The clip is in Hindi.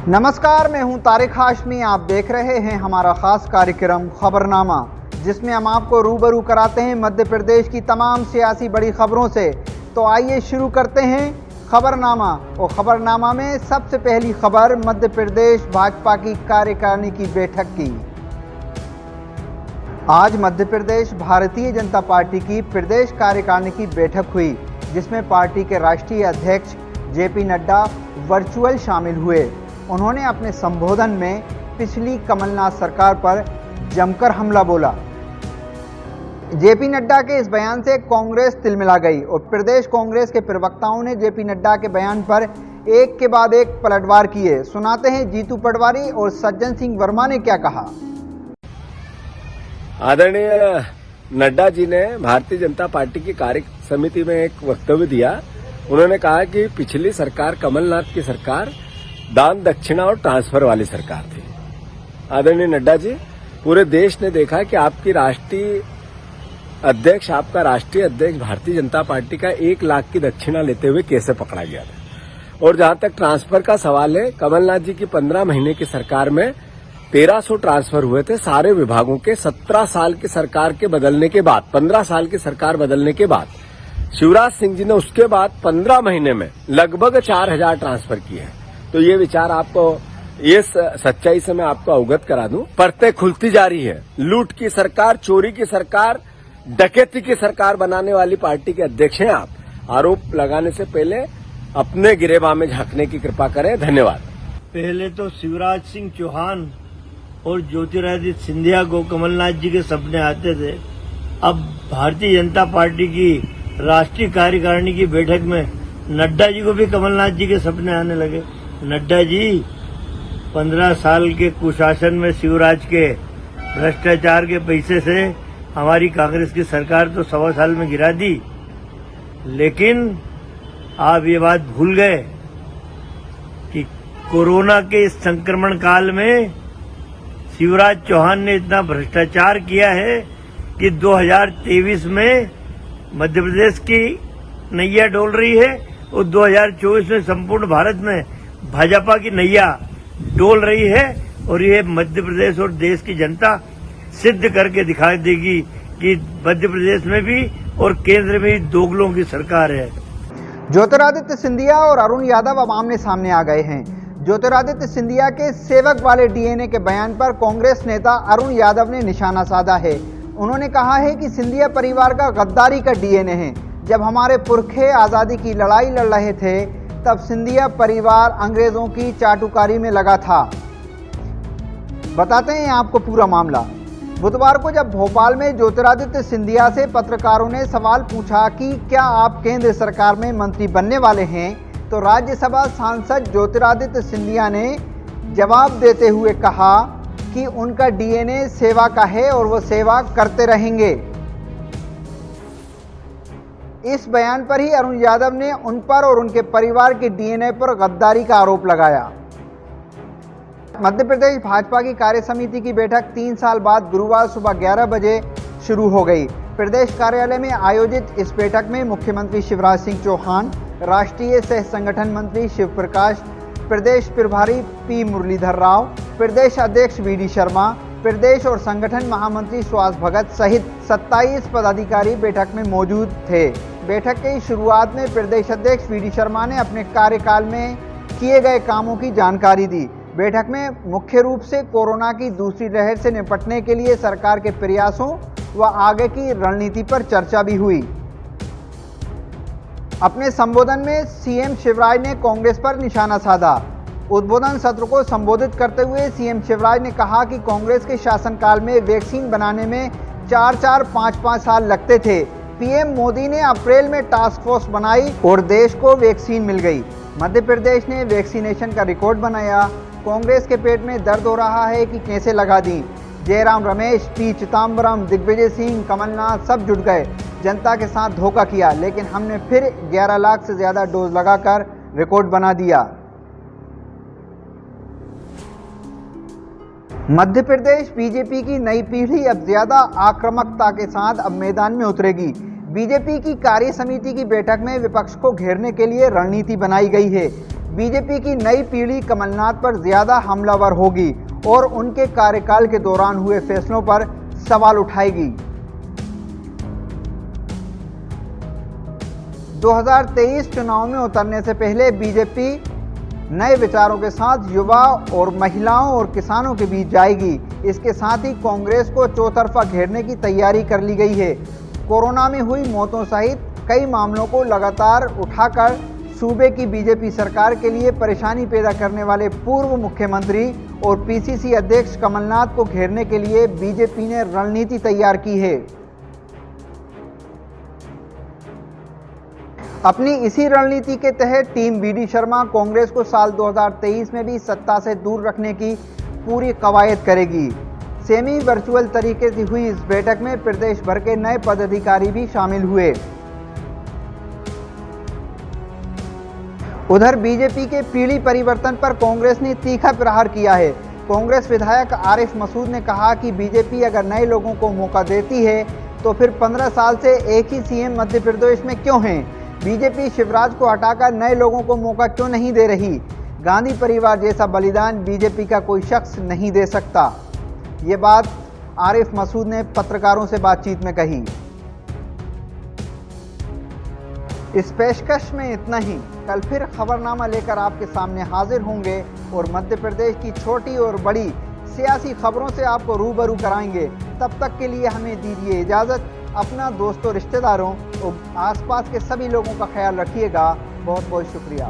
नमस्कार, मैं हूं तारिक हाशमी। आप देख रहे हैं हमारा खास कार्यक्रम खबरनामा, जिसमें हम आपको रूबरू कराते हैं मध्य प्रदेश की तमाम सियासी बड़ी खबरों से। तो आइए शुरू करते हैं खबरनामा। और खबरनामा में सबसे पहली खबर मध्य प्रदेश भाजपा की कार्यकारिणी की बैठक की। आज मध्य प्रदेश भारतीय जनता पार्टी की प्रदेश कार्यकारिणी की बैठक हुई, जिसमें पार्टी के राष्ट्रीय अध्यक्ष जेपी नड्डा वर्चुअल शामिल हुए। उन्होंने अपने संबोधन में पिछली कमलनाथ सरकार पर जमकर हमला बोला। जेपी नड्डा के इस बयान से कांग्रेस तिलमिला गई और प्रदेश कांग्रेस के प्रवक्ताओं ने जेपी नड्डा के बयान पर एक के बाद एक पलटवार किए। सुनाते हैं जीतू पटवारी और सज्जन सिंह वर्मा ने क्या कहा। आदरणीय नड्डा जी ने भारतीय जनता पार्टी की कार्य समिति में एक वक्तव्य दिया। उन्होंने कहा कि पिछली सरकार कमलनाथ की सरकार दान दक्षिणा और ट्रांसफर वाली सरकार थी। आदरणीय नड्डा जी, पूरे देश ने देखा कि आपका राष्ट्रीय अध्यक्ष भारतीय जनता पार्टी का 1 लाख की दक्षिणा लेते हुए कैसे पकड़ा गया था। और जहां तक ट्रांसफर का सवाल है, कमलनाथ जी की 15 महीने की सरकार में 1300 ट्रांसफर हुए थे सारे विभागों के। 17 साल की सरकार के बदलने के बाद, 15 साल की सरकार बदलने के बाद शिवराज सिंह जी ने उसके बाद 15 महीने में लगभग 4000 ट्रांसफर किए हैं। तो ये विचार आपको, ये सच्चाई से मैं आपको अवगत करा दूं। परतें खुलती जा रही है। लूट की सरकार, चोरी की सरकार, डकैती की सरकार बनाने वाली पार्टी के अध्यक्ष हैं आप। आरोप लगाने से पहले अपने गिरेबान में झांकने की कृपा करें। धन्यवाद। पहले तो शिवराज सिंह चौहान और ज्योतिरादित्य सिंधिया को कमलनाथ जी के सपने आते थे। अब भारतीय जनता पार्टी की राष्ट्रीय कार्यकारिणी की बैठक में नड्डा जी को भी कमलनाथ जी के सपने आने लगे। नड्डा जी, 15 साल के कुशासन में शिवराज के भ्रष्टाचार के पैसे से हमारी कांग्रेस की सरकार तो 1.25 साल में गिरा दी, लेकिन आप ये बात भूल गए कि कोरोना के इस संक्रमण काल में शिवराज चौहान ने इतना भ्रष्टाचार किया है कि 2023 में मध्य प्रदेश की नैया डोल रही है और 2024 में संपूर्ण भारत में भाजपा की नैया डोल रही है। और ये मध्य प्रदेश और देश की जनता सिद्ध करके दिखा देगी कि मध्य प्रदेश में भी और केंद्र में भी दोगलों की सरकार है। ज्योतिरादित्य सिंधिया और अरुण यादव अब आमने सामने आ गए हैं। ज्योतिरादित्य सिंधिया के सेवक वाले डीएनए के बयान पर कांग्रेस नेता अरुण यादव ने निशाना साधा है। उन्होंने कहा है कि सिंधिया परिवार का गद्दारी का डीएनए है। जब हमारे पुरखे आज़ादी की लड़ाई लड़ रहे थे, तब सिंधिया परिवार अंग्रेजों की चाटुकारी में लगा था। बताते हैं आपको पूरा मामला। बुधवार को जब भोपाल में ज्योतिरादित्य सिंधिया से पत्रकारों ने सवाल पूछा कि क्या आप केंद्र सरकार में मंत्री बनने वाले हैं, तो राज्यसभा सांसद ज्योतिरादित्य सिंधिया ने जवाब देते हुए कहा कि उनका डीएनए सेवा का है और वो सेवा करते रहेंगे। इस बयान पर ही अरुण यादव ने उन पर और उनके परिवार के डीएनए पर गद्दारी का आरोप लगाया। मध्य प्रदेश भाजपा की कार्य समिति की बैठक 3 साल बाद गुरुवार सुबह 11 बजे शुरू हो गई। प्रदेश कार्यालय में आयोजित इस बैठक में मुख्यमंत्री शिवराज सिंह चौहान, राष्ट्रीय सह संगठन मंत्री शिव प्रकाश, प्रदेश प्रभारी पी मुरलीधर राव, प्रदेश अध्यक्ष वीडी शर्मा, प्रदेश और संगठन महामंत्री सुहास भगत सहित 27 पदाधिकारी बैठक में मौजूद थे। बैठक की शुरुआत में प्रदेश अध्यक्ष वीडी शर्मा ने अपने कार्यकाल में किए गए कामों की जानकारी दी। बैठक में मुख्य रूप से कोरोना की दूसरी लहर से निपटने के लिए सरकार के प्रयासों व आगे की रणनीति पर चर्चा भी हुई। अपने संबोधन में सीएम शिवराज ने कांग्रेस पर निशाना साधा। उद्बोधन सत्र को संबोधित करते हुए सीएम शिवराज ने कहा कि कांग्रेस के शासनकाल में वैक्सीन बनाने में 4-4, 5-5 साल लगते थे। पीएम मोदी ने अप्रैल में टास्क फोर्स बनाई और देश को वैक्सीन मिल गई। मध्य प्रदेश ने वैक्सीनेशन का रिकॉर्ड बनाया। कांग्रेस के पेट में दर्द हो रहा है कि कैसे लगा दी। जयराम रमेश, पी चिदम्बरम, दिग्विजय सिंह, कमलनाथ सब जुट गए, जनता के साथ धोखा किया, लेकिन हमने फिर 11 लाख से ज्यादा डोज लगाकर रिकॉर्ड बना दिया। मध्य प्रदेश बीजेपी की नई पीढ़ी अब ज्यादा आक्रामकता के साथ अब मैदान में उतरेगी। बीजेपी की कार्य समिति की बैठक में विपक्ष को घेरने के लिए रणनीति बनाई गई है। बीजेपी की नई पीढ़ी कमलनाथ पर ज्यादा हमलावर होगी और उनके कार्यकाल के दौरान हुए फैसलों पर सवाल उठाएगी। 2023 चुनाव में उतरने से पहले बीजेपी नए विचारों के साथ युवा और महिलाओं और किसानों के बीच जाएगी। इसके साथ ही कांग्रेस को चौतरफा घेरने की तैयारी कर ली गई है। कोरोना में हुई मौतों सहित कई मामलों को लगातार उठाकर सूबे की बीजेपी सरकार के लिए परेशानी पैदा करने वाले पूर्व मुख्यमंत्री और पीसीसी अध्यक्ष कमलनाथ को घेरने के लिए बीजेपी ने रणनीति तैयार की है। अपनी इसी रणनीति के तहत टीम बीडी शर्मा कांग्रेस को साल 2023 में भी सत्ता से दूर रखने की पूरी कवायद करेगी। सेमी वर्चुअल तरीके से हुई इस बैठक में प्रदेश भर के नए पदाधिकारी भी शामिल हुए। उधर बीजेपी के पीढ़ी परिवर्तन पर कांग्रेस ने तीखा प्रहार किया है। कांग्रेस विधायक आरिफ मसूद ने कहा कि बीजेपी अगर नए लोगों को मौका देती है तो फिर 15 साल से एक ही सीएम मध्य प्रदेश में क्यों हैं? बीजेपी शिवराज को हटाकर नए लोगों को मौका क्यों नहीं दे रही? गांधी परिवार जैसा बलिदान बीजेपी का कोई शख्स नहीं दे सकता। ये बात आरिफ मसूद ने पत्रकारों से बातचीत में कही। इस पेशकश में इतना ही। कल फिर खबरनामा लेकर आपके सामने हाजिर होंगे और मध्य प्रदेश की छोटी और बड़ी सियासी खबरों से आपको रूबरू कराएंगे। तब तक के लिए हमें दीजिए इजाज़त। अपना दोस्तों, रिश्तेदारों और आसपास के सभी लोगों का ख्याल रखिएगा। बहुत बहुत शुक्रिया।